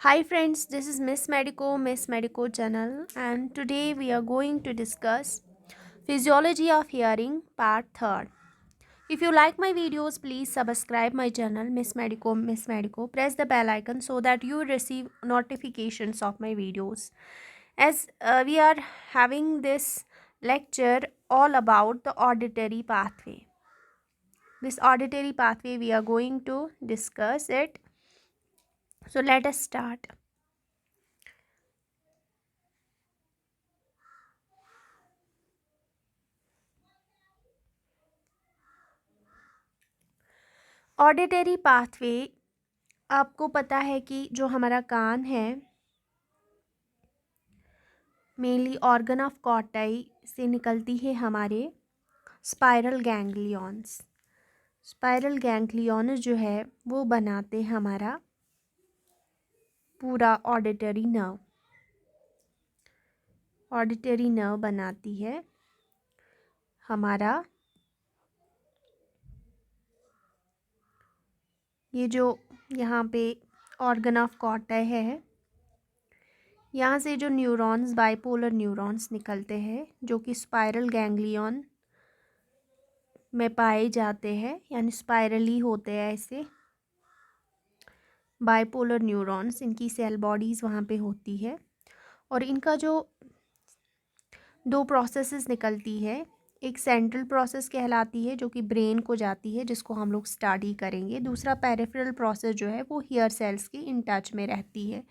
Hi friends, this is Miss Medico channel, and today we are going to discuss Physiology of Hearing Part 3rd. If you like my videos, please subscribe my channel Miss Medico. Press the bell icon so that you receive notifications of my videos. As we are having this lecture all about the auditory pathway. This auditory pathway we are going to discuss it. So let us start. Auditory pathway आपको पता है कि जो हमारा कान है mainly organ of कॉटाई से निकलती है हमारे स्पाइरल गैंग्लियॉन्स। स्पाइरल गैंग्लियॉन्स जो है वो बनाते हमारा पूरा ऑडिटरी नर्व बनाती है हमारा ये जो यहाँ पे ऑर्गन ऑफ कॉटाई है। यहाँ से जो न्यूरॉन्स बाइपोलर न्यूरॉन्स निकलते हैं जो कि स्पाइरल गैंग्लियॉन में पाए जाते हैं, यानी स्पाइरली होते हैं ऐसे बाइपोलर न्यूरॉन्स। इनकी सेल बॉडीज़ वहाँ पे होती है और इनका जो दो प्रोसेसेस निकलती है, एक सेंट्रल प्रोसेस कहलाती है जो कि ब्रेन को जाती है जिसको हम लोग स्टडी करेंगे। दूसरा पेरिफेरल प्रोसेस जो है वो हेयर सेल्स के इन टच में रहती है।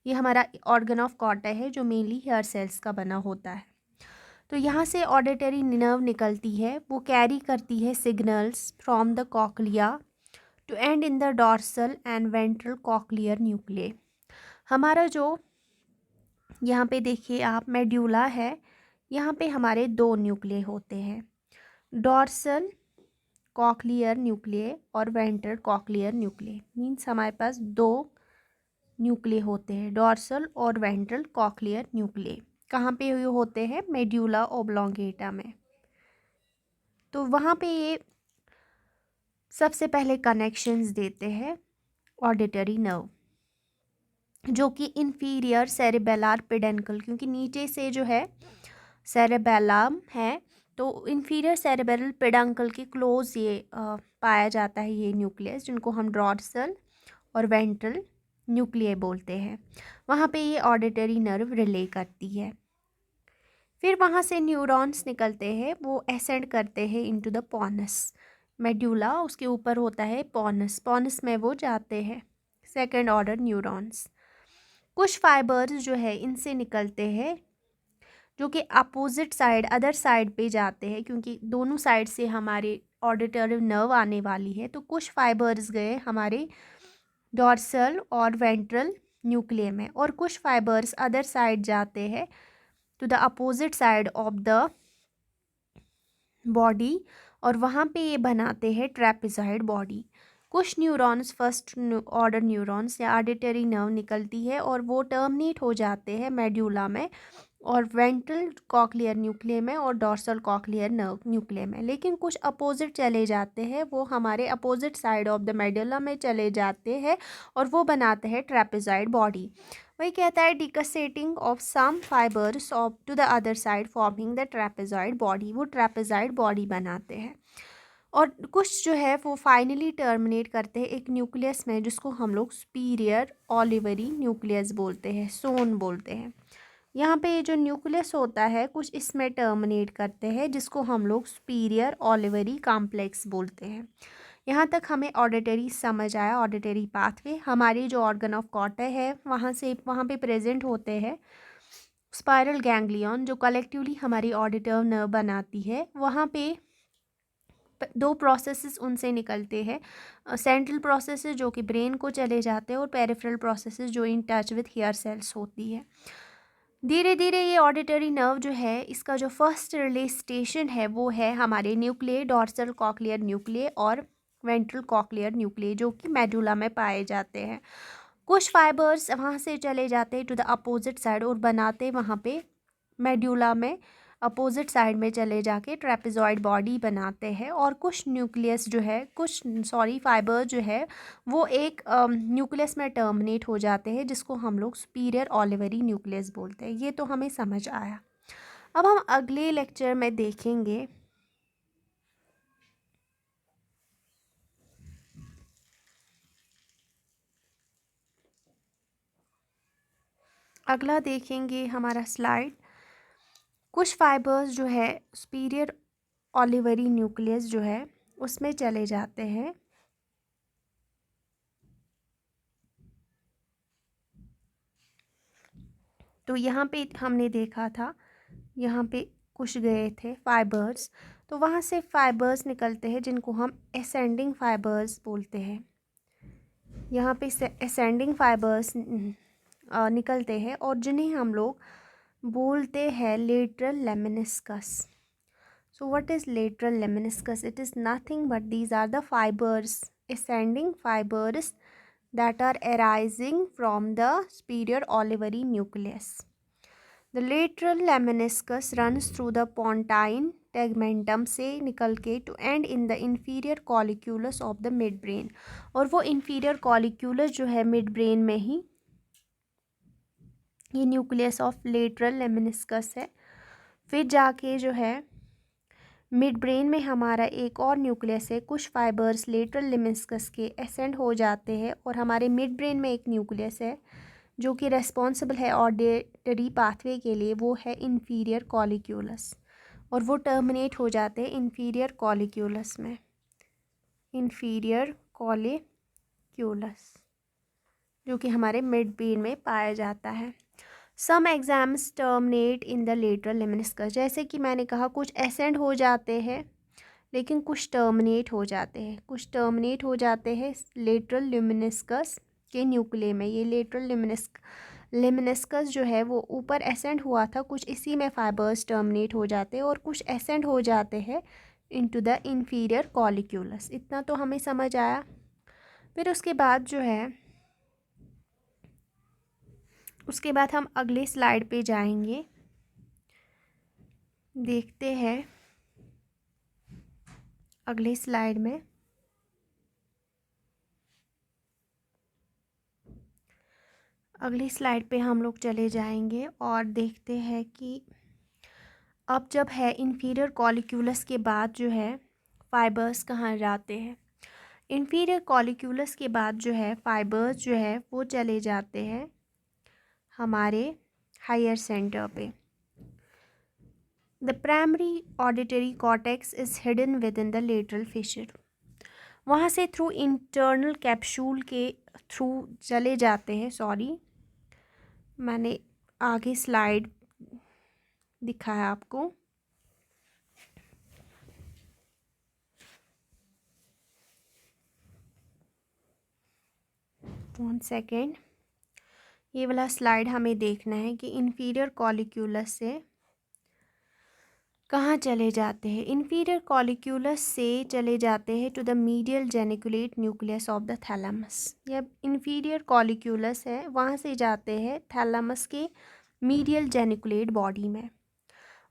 ये हमारा ऑर्गन ऑफ कॉटा है जो मेनली हेयर सेल्स का बना होता है। तो यहाँ से ऑडिटरी नर्व निकलती है, वो कैरी करती है signals from the cochlea to end in the dorsal and ventral cochlear nuclei. हमारा जो यहाँ पे देखिए आप मेड्यूला है, यहाँ पे हमारे दो न्यूक्लिय होते हैं, डॉर्सल कॉक्लियर न्यूक्लिय और वेंट्रल कॉक्लियर न्यूक्लिय। मीन्स हमारे पास दो न्यूक्लिय होते हैं, डॉर्सल और वेंट्रल कॉक्लियर न्यूक्लिय। कहाँ पे ये होते हैं? मेड्यूला ओब्लोंगेटा में। तो वहाँ पे ये सबसे पहले कनेक्शंस देते हैं ऑडिटरी नर्व, जो कि इन्फीरियर सेरेबेलर पेडेंकल, क्योंकि नीचे से जो है सेरेबेलम है तो इन्फीरियर सेरेबेलर पेडंकल के क्लोज ये पाया जाता है ये न्यूक्लियस, जिनको हम डॉर्सल और वेंट्रल न्यूक्लिय बोलते हैं। वहाँ पे ये ऑडिटरी नर्व रिले करती है। फिर वहाँ से न्यूरॉन्स निकलते हैं, वो एसेंड करते हैं इनटू द पॉनस। मेड्यूला उसके ऊपर होता है पॉनस, पॉनस में वो जाते हैं सेकेंड ऑर्डर न्यूरॉन्स। कुछ फाइबर्स जो है इनसे निकलते हैं जो कि अपोजिट साइड अदर साइड पे जाते हैं, क्योंकि दोनों साइड से हमारे ऑडिटरी नर्व आने वाली है। तो कुछ फाइबर्स गए हमारे डॉर्सल और वेंट्रल न्यूक्लिय में और कुछ फाइबर्स अदर साइड जाते हैं to the opposite side of the body और वहाँ पे ये बनाते हैं ट्रेपेजॉइड बॉडी। कुछ न्यूरॉन्स फर्स्ट ऑर्डर न्यूरॉन्स या ऑडिटरी नर्व निकलती है और वो टर्मिनेट हो जाते हैं मेड्यूला में और वेंट्रल कॉक्लियर न्यूक्लिय में और डॉर्सल कॉक्लियर नर्व न्यूक्लिय में। लेकिन कुछ अपोजिट चले जाते हैं, वो हमारे opposite side of the medulla में चले जाते हैं और वो बनाते हैं ट्रेपेजॉइड बॉडी। वही कहता है decussating of some fibres off to the other side forming the trapezoid body, वो ट्रेपेजॉइड बॉडी बनाते हैं। और कुछ जो है वो फाइनली टर्मिनेट करते हैं एक न्यूक्लियस में जिसको हम लोग सुपीरियर ऑलिवरी न्यूक्लियस बोलते हैं, सोन बोलते हैं। यहाँ पे ये जो न्यूक्लियस होता है कुछ इसमें टर्मिनेट करते हैं जिसको हम लोग सुपीरियर ऑलिवरी कॉम्प्लेक्स बोलते हैं। यहाँ तक हमें ऑडिटरी समझ आया, ऑडिटरी पाथवे। हमारी जो ऑर्गन ऑफ कॉटा है वहाँ पे प्रेजेंट होते हैं स्पाइरल गैंग्लियन जो कलेक्टिवली हमारी ऑडिटिव नर्व बनाती है। वहाँ पे दो प्रोसेसेस उनसे निकलते हैं, सेंट्रल प्रोसेसेस जो कि ब्रेन को चले जाते हैं और पेरिफेरल प्रोसेसेस जो in touch with hair cells होती है। धीरे धीरे ये ऑडिटरी नर्व जो है इसका जो फर्स्ट रिलीज स्टेशन है वो है हमारे न्यूक्लिय, डॉर्सल कॉक्लियर न्यूक्लिय और वेंट्रल कॉक्लियर न्यूक्लिय, जो कि मेडुला में पाए जाते हैं। कुछ फाइबर्स वहाँ से चले जाते हैं टू द अपोजिट साइड और बनाते वहाँ पे मेडुला में अपोजिट साइड में चले जाके ट्रेपेजॉइड बॉडी बनाते हैं। और कुछ न्यूक्लियस जो है फाइबर जो है वो एक न्यूक्लियस में टर्मिनेट हो जाते हैं, जिसको हम लोग सुपीरियर ऑलिवरी न्यूक्लियस बोलते हैं। ये तो हमें समझ आया। अब हम अगले लेक्चर में देखेंगे हमारा स्लाइड। कुछ फाइबर्स जो है सुपीरियर ऑलिवरी न्यूक्लियस जो है उसमें चले जाते हैं। तो यहाँ पे हमने देखा था, यहाँ पे कुछ गए थे फाइबर्स, तो वहाँ से फाइबर्स निकलते हैं जिनको हम असेंडिंग फाइबर्स बोलते हैं। यहाँ पे असेंडिंग फाइबर्स निकलते हैं और जिन्हें हम लोग बोलते हैं lateral lemniscus. So what is lateral lemniscus? It is nothing but these are the fibers, ascending fibers that are arising from the superior olivary nucleus. The lateral lemniscus runs through the pontine tegmentum से निकल के to end in the inferior colliculus of the midbrain। और वो inferior colliculus जो है midbrain में ही ये nucleus of lateral lemniscus है। फिर जाके जो है मिड ब्रेन में हमारा एक और न्यूक्लियस है। कुछ फाइबर्स लेटरल लेमिनिस्कस के एसेंड हो जाते हैं और हमारे मिड ब्रेन में एक न्यूक्लियस है जो कि रेस्पॉन्सिबल है ऑडिटरी पाथवे के लिए, वो है इन्फीरियर कॉलिक्यूलस। और वो टर्मिनेट हो जाते हैं इन्फीरियर कॉलिक्यूलस में, इन्फीरियर कॉलिक्यूलस जो कि हमारे मिड ब्रेन में पाया जाता है। Some axons terminate in the lateral lemniscus, जैसे कि मैंने कहा कुछ एसेंड हो जाते हैं लेकिन कुछ टर्मिनेट हो जाते हैं, लेटरल लेमिनिस्कस के न्यूक्लिय में। ये लेटरल लेमिनिस्कस जो है वो ऊपर एसेंड हुआ था, कुछ इसी में फाइबर्स टर्मिनेट हो जाते हैं और कुछ एसेंड हो जाते हैं इनटू द इंफीरियर कॉलिक्यूलस। इतना तो हमें समझ आया। फिर उसके बाद हम अगले स्लाइड पे जाएंगे। देखते हैं अगले स्लाइड में पे हम लोग चले जाएंगे और देखते हैं कि अब जब है इन्फीरियर कॉलिक्यूलस के बाद जो है फाइबर्स कहाँ जाते हैं। इन्फीरियर कॉलिक्यूलस के बाद जो है फाइबर्स जो है वो चले जाते हैं हमारे हायर सेंटर पे। The primary auditory cortex is hidden within the lateral fissure. वहाँ से थ्रू इंटरनल कैप्सूल के थ्रू चले जाते हैं। मैंने आगे स्लाइड दिखाया आपको। 1 सेकेंड, ये वाला स्लाइड हमें देखना है कि इन्फीरियर कॉलिक्यूलस से कहाँ चले जाते हैं। इन्फीरियर कॉलिक्यूलस से चले जाते हैं to the medial geniculate nucleus of the thalamus. यह इन्फीरियर कॉलिक्यूलस है, वहाँ से जाते हैं थैलेमस के मीडियल जेनिकुलेट बॉडी में।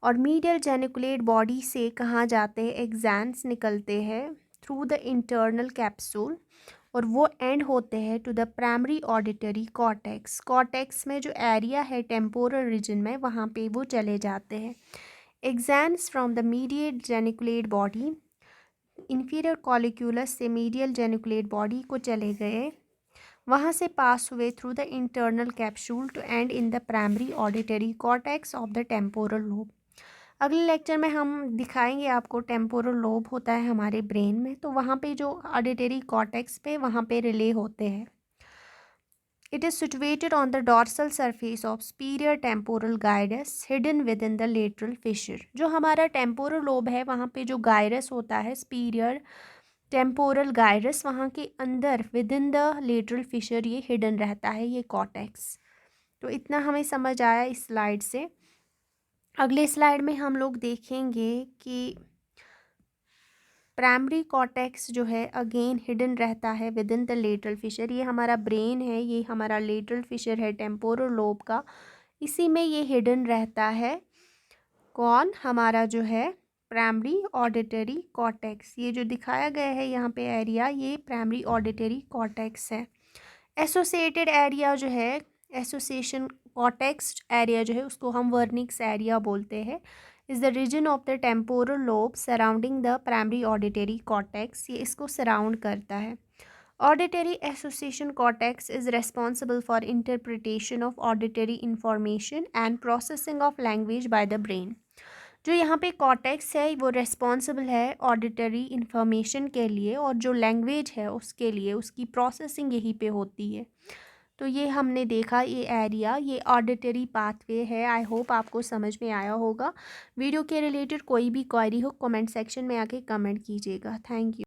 और मीडियल जेनिकुलेट बॉडी से कहाँ जाते हैं, एक्सैन्स निकलते हैं थ्रू द इंटरनल कैप्सूल और वो एंड होते हैं to the primary auditory cortex. Cortex में जो एरिया है टेम्पोरल रीजन में, वहाँ पे वो चले जाते हैं। Axons from the medial geniculate body, inferior colliculus से मीडियल जेनिकुलेट बॉडी को चले गए, वहाँ से पास हुए through the internal capsule to end in the primary auditory cortex of the temporal lobe. अगले लेक्चर में हम दिखाएंगे आपको टेम्पोरल लोब होता है हमारे ब्रेन में, तो वहाँ पे जो ऑडिटरी कॉर्टेक्स पे वहाँ पे रिले होते हैं। It is situated on the dorsal surface of superior temporal gyrus hidden within the lateral fissure. जो हमारा टेम्पोरल लोब है वहाँ पे जो गायरस होता है सुपीरियर टेम्पोरल गायरस, वहाँ के अंदर within the lateral fissure ये हिडन रहता है, ये कॉर्टेक्स। तो इतना हमें समझ आया इस स्लाइड से। अगले स्लाइड में हम लोग देखेंगे कि प्राइमरी कॉर्टेक्स जो है अगेन हिडन रहता है within the lateral fissure. ये हमारा ब्रेन है, ये हमारा लेटरल फिशर है टेम्पोरल लोब का, इसी में ये हिडन रहता है कौन? हमारा जो है प्राइमरी ऑडिटरी कॉर्टेक्स। ये जो दिखाया गया है यहाँ पे एरिया, ये प्राइमरी ऑडिटरी कॉर्टेक्स है। एसोसिएटेड एरिया जो है, एसोसिएशन कॉर्टेक्स एरिया जो है, उसको हम वर्निक्स एरिया बोलते हैं। Is the region of the temporal lobe surrounding the primary auditory cortex. ये इसको सराउंड करता है। Auditory association cortex is responsible for interpretation of auditory information and processing of language by the brain। जो यहाँ पे cortex है वो responsible है ऑडिटरी इन्फॉर्मेशन के लिए, और जो लैंग्वेज है उसके लिए उसकी प्रोसेसिंग यहीं पे होती है। तो ये हमने देखा, ये एरिया, ये ऑडिटरी पाथवे है। आई होप आपको समझ में आया होगा। वीडियो के रिलेटेड कोई भी क्वेरी हो कमेंट सेक्शन में आके कमेंट कीजिएगा। Thank you.